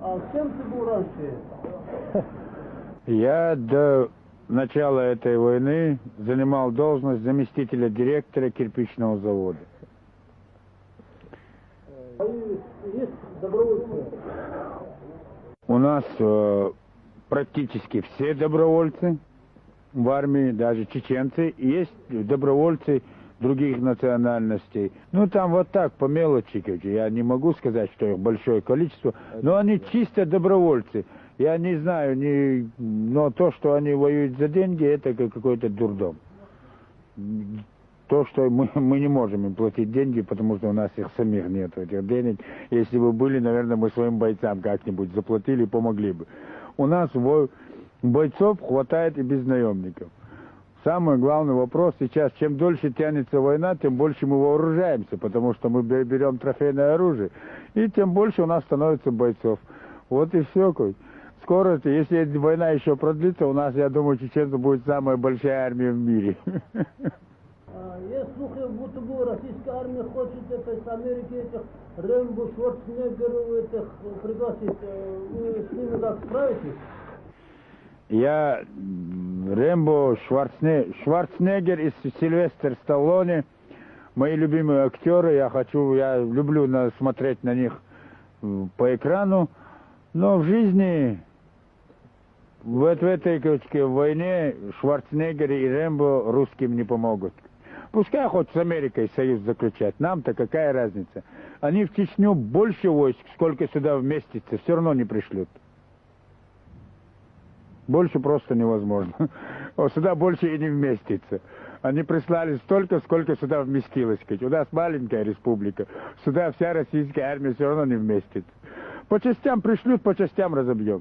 А кем ты был раньше? Я до начала этой войны занимал должность заместителя директора кирпичного завода. Есть добровольцы? У нас практически все добровольцы в армии, даже чеченцы, и есть добровольцы других национальностей. Ну, там вот так, по мелочи, я не могу сказать, что их большое количество, но они чисто добровольцы. Я не знаю, но то, что они воюют за деньги, это какой-то дурдом. То, что мы не можем им платить деньги, потому что у нас их самих нет, этих денег. Если бы были, наверное, мы своим бойцам как-нибудь заплатили и помогли бы. У нас бойцов хватает и без наемников. Самый главный вопрос сейчас, чем дольше тянется война, тем больше мы вооружаемся, потому что мы берем трофейное оружие, и тем больше у нас становится бойцов. Вот и все. Скоро, если война еще продлится, у нас, я думаю, чеченцев будет самая большая армия в мире. Есть слухи, будто бы российская армия хочет с Америки этих Рэмбо, Шварценеггеров этих пригласить. Вы с ними как справитесь? Я Рэмбо, Шварценеггер и Сильвестр Сталлоне, мои любимые актеры, я люблю смотреть на них по экрану, но в жизни, в этой войне Шварценеггер и Рэмбо русским не помогут. Пускай хоть с Америкой союз заключать, нам-то какая разница. Они в Чечню больше войск, сколько сюда вместится, все равно не пришлют. Больше просто невозможно. Сюда больше и не вместится. Они прислали столько, сколько сюда вместилось. У нас маленькая республика. Сюда вся российская армия все равно не вместится. По частям пришлют, по частям разобьем.